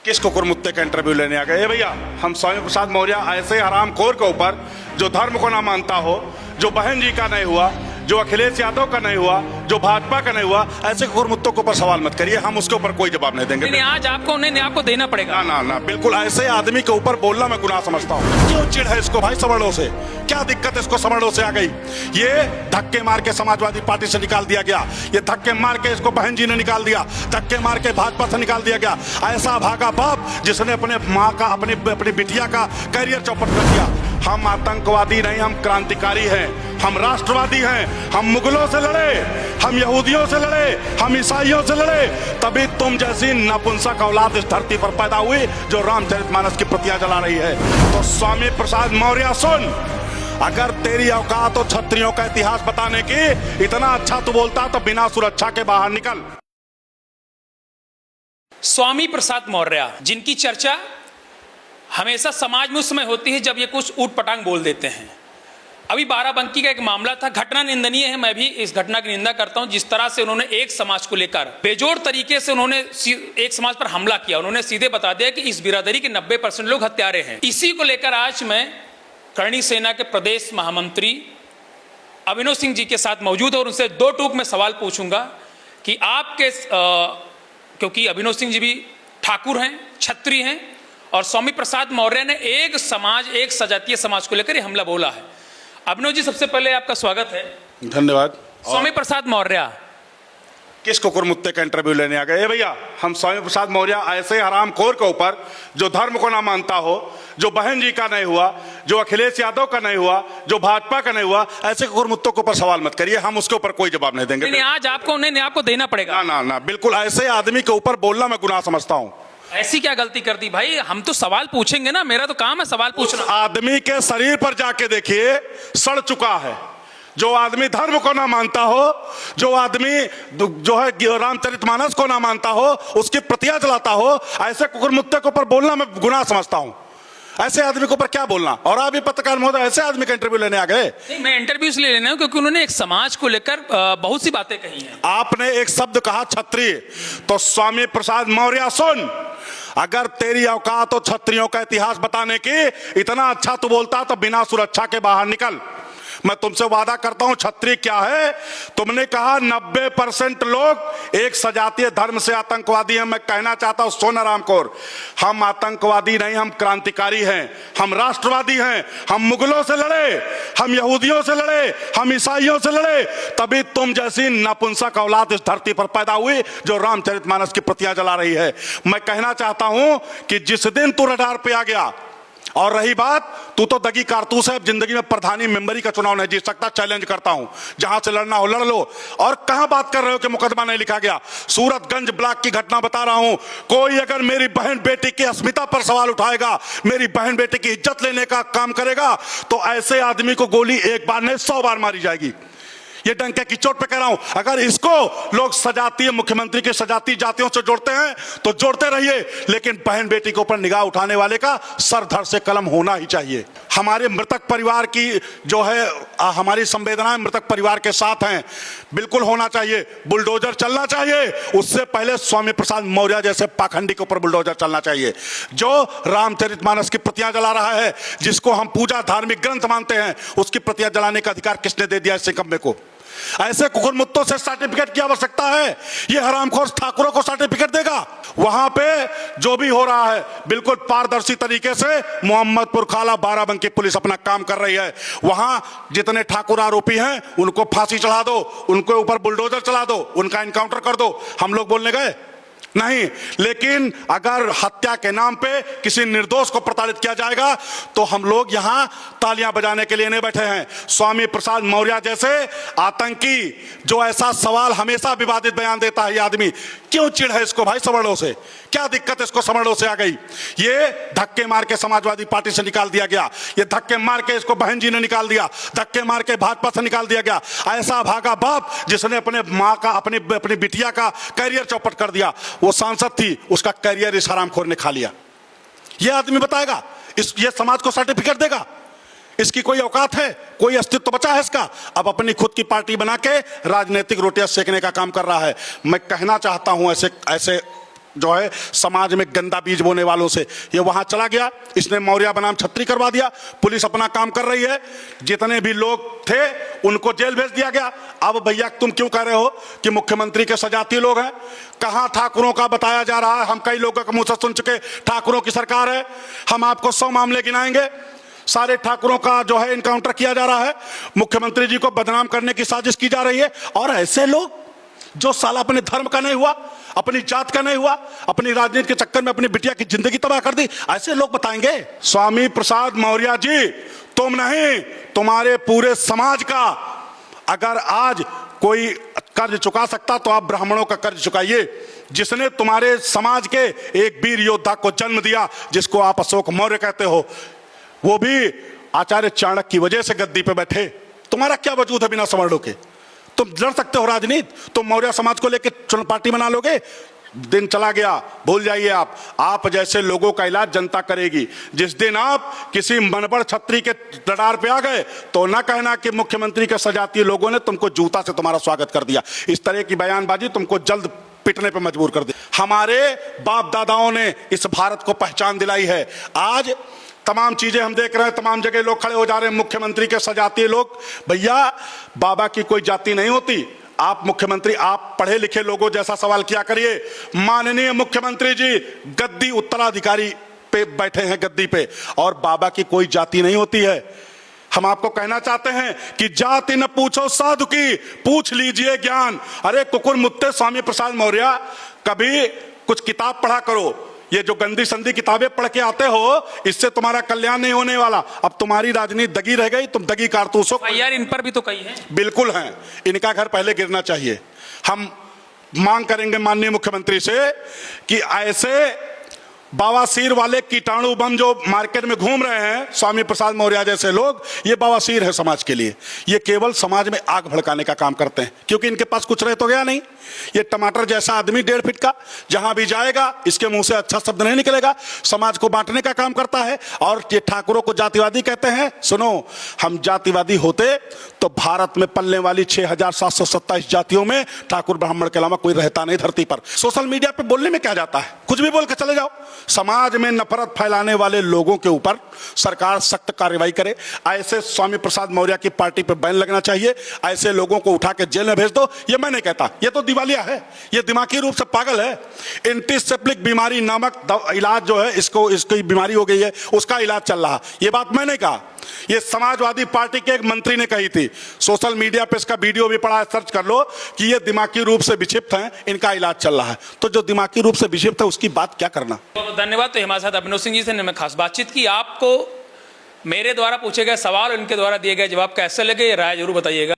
किसको कुरमुत्ते का इंटरव्यू लेने आ गए? ए भैया, हम स्वामी प्रसाद मौर्य ऐसे हरामखोर के ऊपर जो धर्म को ना मानता हो, जो बहन जी का नहीं हुआ, जो अखिलेश यादव का नहीं हुआ, जो भाजपा का नहीं हुआ, ऐसे कुरमुत्तों के ऊपर सवाल मत करिए। हम उसके ऊपर कोई जवाब नहीं देंगे। नहीं, आज आपको देना पड़ेगा। ना ना ना, बिल्कुल ऐसे आदमी के ऊपर बोलना मैं गुनाह समझता हूँ। क्यों चिढ़ है इसको भाई सवर्णों से? क्या दिक्कत इसको सवर्णों से आ गई? ये धक्के मार के समाजवादी पार्टी से निकाल दिया गया, ये धक्के मार के इसको बहन जी ने निकाल दिया, धक्के मार के भाजपा से निकाल दिया गया। ऐसा भागा बाप जिसने अपने माँ का अपनी बिटिया का करियर चौपट कर दिया। हम आतंकवादी नहीं, हम क्रांतिकारी हैं, हम राष्ट्रवादी हैं। हम मुगलों से लड़े, हम यहूदियों से लड़े, हम ईसाइयों से लड़े, तभी तुम जैसी नपुंसक औलाद इस धरती पर पैदा हुई जो रामचरितमानस की प्रतियां जला रही है। तो स्वामी प्रसाद मौर्य सुन, अगर तेरी औकात हो क्षत्रियों का इतिहास बताने की, इतना अच्छा तू बोलता तो बिना सुरक्षा के बाहर निकल। स्वामी प्रसाद मौर्य, जिनकी चर्चा हमेशा समाज में उस समय होती है जब ये कुछ ऊट पटांग बोल देते हैं। अभी बाराबंकी का एक मामला था, घटना निंदनीय है, मैं भी इस घटना की निंदा करता हूं। जिस तरह से उन्होंने एक समाज को लेकर बेजोड़ तरीके से उन्होंने एक समाज पर हमला किया, उन्होंने सीधे बता दिया कि इस बिरादरी के 90% लोग हत्यारे हैं। इसी को लेकर आज मैं करणी सेना के प्रदेश महामंत्री अभिनव सिंह जी के साथ मौजूद और उनसे दो टूक में सवाल पूछूंगा कि आपके क्योंकि अभिनव सिंह जी भी ठाकुर हैं, क्षत्रिय हैं, और स्वामी प्रसाद मौर्य ने एक समाज, एक सजातीय समाज को लेकर हमला बोला है। अभिनव जी, सबसे पहले आपका स्वागत है। धन्यवाद। स्वामी प्रसाद मौर्य, किसको कुरमुत्ते का इंटरव्यू लेने आ गए? ए भैया, हम स्वामी प्रसाद मौर्य ऐसे हरामखोर के ऊपर जो धर्म को ना मानता हो, जो बहन जी का नहीं हुआ, जो अखिलेश यादव का नहीं हुआ, जो भाजपा का नहीं हुआ, ऐसे कुरमुत्तों के ऊपर सवाल मत करिए। हम उसके ऊपर कोई जवाब नहीं देंगे। नहीं, आज आपको देना पड़ेगा। ना ना ना, बिल्कुल ऐसे आदमी के ऊपर बोलना मैं गुनाह समझता हूँ। ऐसी क्या गलती कर दी भाई? हम तो सवाल पूछेंगे ना, मेरा तो काम है सवाल पूछना। आदमी के शरीर पर जाके देखिए, सड़ चुका है। जो आदमी धर्म को ना मानता हो, जो आदमी जो है रामचरितमानस को ना मानता हो, उसकी प्रतियां जलाता हो, ऐसे कुकुरमुत्ते के ऊपर बोलना मैं गुनाह समझता हूं। ऐसे आदमी के ऊपर क्या बोलना? और आप भी पत्रकार महोदय ऐसे आदमी का इंटरव्यू लेने आ गए? नहीं, मैं इंटरव्यू इसलिए लेना हूं क्योंकि उन्होंने एक समाज को लेकर बहुत सी बातें कही हैं। आपने एक शब्द कहा क्षत्रिय, तो स्वामी प्रसाद मौर्य सुन, अगर तेरी औकात हो क्षत्रियों का इतिहास बताने की, इतना अच्छा तू बोलता तो बिना सुरक्षा के बाहर निकल। मैं तुमसे वादा करता हूं क्षत्रिय क्या है। तुमने कहा 90% लोग एक सजातीय धर्म से आतंकवादी हैं। मैं कहना चाहता हूं सोना रामकोर, हम आतंकवादी नहीं, हम क्रांतिकारी हैं, हम राष्ट्रवादी हैं। हम मुगलों से लड़े, हम यहूदियों से लड़े, हम ईसाइयों से लड़े, तभी तुम जैसी नपुंसक औलाद इस धरती पर पैदा हुई जो रामचरितमानस की प्रतियां जला रही है। मैं कहना चाहता हूं कि जिस दिन तू रडार पे आ गया, और रही बात, तू तो दगी कारतूस है, जिंदगी में प्रधानी मेंबरी का चुनाव नहीं जीत सकता। चैलेंज करता हूं, जहां से लड़ना हो लड़ लो। और कहां बात कर रहे हो कि मुकदमा नहीं लिखा गया? सूरतगंज ब्लॉक की घटना बता रहा हूं। कोई अगर मेरी बहन बेटी की अस्मिता पर सवाल उठाएगा, मेरी बहन बेटी की इज्जत लेने का काम करेगा, तो ऐसे आदमी को गोली एक बार नहीं 100 बार मारी जाएगी। ये डंके की चोट पे कह रहा हूं। अगर इसको लोग सजातीय मुख्यमंत्री के सजातीय जातियों से जोड़ते हैं तो जोड़ते रहिए, लेकिन बहन बेटी के ऊपर निगाह उठाने वाले का सर धड़ से कलम होना ही चाहिए। हमारे मृतक परिवार की जो है, हमारी संवेदनाएं मृतक परिवार के साथ हैं, बिल्कुल होना चाहिए। बुलडोजर चलना चाहिए, उससे पहले स्वामी प्रसाद मौर्य जैसे पाखंडी के ऊपर बुलडोजर चलना चाहिए, जो रामचरितमानस की प्रतियां जला रहा है, जिसको हम पूजा धार्मिक ग्रंथ मानते हैं, उसकी प्रतियां जलाने का अधिकार किसने दे दिया इस निकम्मे को? ऐसे कुकुरमुत्तों से सर्टिफिकेट की आवश्यकता है? ये हरामखोर ठाकुरों को सर्टिफिकेट देगा? वहां पे जो भी हो रहा है बिल्कुल पारदर्शी तरीके से मोहम्मदपुर खाला बाराबंकी पुलिस अपना काम कर रही है। वहां जितने ठाकुर आरोपी हैं उनको फांसी चढ़ा दो, उनके ऊपर बुलडोजर चला दो, उनका एनकाउंटर कर दो। हम लोग बोलने गए नहीं, लेकिन अगर हत्या के नाम पे किसी निर्दोष को प्रताड़ित किया जाएगा तो हम लोग यहां तालियां बजाने के लिए नहीं बैठे हैं। स्वामी प्रसाद मौर्य जैसे आतंकी जो ऐसा सवाल हमेशा विवादित बयान देता है, ये आदमी क्यों चिढ़ है इसको भाई सवर्णों से? क्या दिक्कत इसको सवर्णों से आ गई? ये धक्के मार के समाजवादी पार्टी से निकाल दिया गया, ये धक्के मार के इसको बहन जी ने निकाल दिया, धक्के मार के भाजपा से निकाल दिया गया। ऐसा भागा बाप जिसने अपने माँ का अपनी बिटिया का करियर चौपट कर दिया। वो सांसद थी, उसका करियर इस हरामखोर ने खा लिया। ये आदमी बताएगा, ये समाज को सर्टिफिकेट देगा? इसकी कोई औकात है? कोई अस्तित्व बचा है इसका? अब अपनी खुद की पार्टी बना के राजनीतिक रोटियां सेकने का काम कर रहा है। मैं कहना चाहता हूं ऐसे जो है समाज में गंदा बीज बोने वालों से, ये वहां चला गया, इसने मौर्य बनाम छत्री करवा दिया। पुलिस अपना काम कर रही है, जितने भी लोग थे उनको जेल भेज दिया गया। अब भैया तुम क्यों कह रहे हो कि मुख्यमंत्री के सजाती लोग हैं? कहां ठाकुरों का बताया जा रहा है? हम कई लोगों के मुंह से सुन चुके, ठाकुरों की सरकार है। हम आपको 100 मामले गिनाएंगे, सारे ठाकुरों का जो है इनकाउंटर किया जा रहा है, मुख्यमंत्री जी को बदनाम करने की साजिश की जा रही है। और ऐसे लोग जो साला अपने धर्म का नहीं हुआ, अपनी जात का नहीं हुआ, अपनी राजनीति के चक्कर में अपनी बिटिया की जिंदगी तबाह कर दी, ऐसे लोग बताएंगे? स्वामी प्रसाद मौर्य जी, तुम नहीं, तुम्हारे पूरे समाज का अगर आज कोई कर्ज चुका सकता तो आप ब्राह्मणों का कर्ज चुकाइए, जिसने तुम्हारे समाज के एक वीर योद्धा को जन्म दिया, जिसको आप अशोक मौर्य कहते हो, वो भी आचार्य चाणक्य की वजह से गद्दी पे बैठे। तुम्हारा क्या वजूद है बिना सवर्णों के? तुम लड़ सकते हो राजनीति? तुम मौर्य समाज को लेकर पार्टी बना लोगे? दिन चला गया, भूल जाइए। आप जैसे लोगों का इलाज जनता करेगी। जिस दिन आप किसी मनबड़ छत्री के रडार पे आ गए तो ना कहना कि मुख्यमंत्री के सजातीय लोगों ने तुमको जूता से तुम्हारा स्वागत कर दिया। इस तरह की बयानबाजी तुमको जल्द पिटने पे मजबूर कर दे। हमारे बाप दादाओं ने इस भारत को पहचान दिलाई है। आज तमाम चीजें हम देख रहे हैं, तमाम जगह लोग खड़े हो जा रहे हैं, मुख्यमंत्री के सजातीय लोग। भैया, बाबा की कोई जाति नहीं होती। आप मुख्यमंत्री, आप पढ़े लिखे लोगों जैसा सवाल किया करिए। माननीय मुख्यमंत्री जी गद्दी उत्तराधिकारी पे बैठे हैं, गद्दी पे, और बाबा की कोई जाति नहीं होती है। हम आपको कहना चाहते हैं कि जाति न पूछो साधु की, पूछ लीजिए ज्ञान। अरे कुकुर मुत्ते स्वामी प्रसाद मौर्य, कभी कुछ किताब पढ़ा करो। ये जो गंदी संदी किताबें पढ़ के आते हो, इससे तुम्हारा कल्याण नहीं होने वाला। अब तुम्हारी राजनीति दगी रह गई, तुम दगी कारतूस हो। यार, इन पर भी तो कई हैं। बिल्कुल हैं, इनका घर पहले गिरना चाहिए। हम मांग करेंगे माननीय मुख्यमंत्री से कि ऐसे बवासीर वाले कीटाणु बम जो मार्केट में घूम रहे हैं, स्वामी प्रसाद मौर्य जैसे लोग, ये बवासीर है समाज के लिए। ये केवल समाज में आग भड़काने का काम करते हैं, क्योंकि इनके पास कुछ रह तो गया नहीं। ये टमाटर जैसा आदमी 1.5 फीट का, जहां भी जाएगा इसके मुंह से अच्छा शब्द नहीं निकलेगा, समाज को बांटने का काम करता है। और ये ठाकुरों को जातिवादी कहते हैं। सुनो, हम जातिवादी होते तो भारत में पलने वाली 6727 जातियों में ठाकुर ब्राह्मण के अलावा कोई रहता नहीं धरती पर। सोशल मीडिया पे बोलने में क्या जाता है, कुछ भी बोल के चले जाओ। समाज में नफरत फैलाने वाले लोगों के ऊपर सरकार सख्त कार्रवाई करे। ऐसे स्वामी प्रसाद मौर्य की पार्टी पे बैन लगना चाहिए। ऐसे लोगों को उठा के जेल में भेज दो। ये मैं नहीं कहता, ये तो दिवालिया है, ये दिमागी रूप से पागल है। एंटीसेप्टिक बीमारी नामक इलाज जो है, इसकी बीमारी हो गई है, उसका इलाज चल रहा। ये बात मैं नहीं कहा, ये समाजवादी पार्टी के एक मंत्री ने कही थी। सोशल मीडिया पे इसका वीडियो भी पड़ा है, सर्च कर लो कि ये दिमागी रूप से विक्षिप्त हैं, इनका इलाज चल रहा है। तो जो दिमागी रूप से विक्षिप्त है उसकी बात क्या करना। बहुत धन्यवाद। तो हमारे साथ अभिनव सिंह जी से ने खास बातचीत की। आपको मेरे द्वारा पूछे गए सवाल, उनके द्वारा दिए गए जवाब कैसे लगे, ये राय जरूर बताइएगा।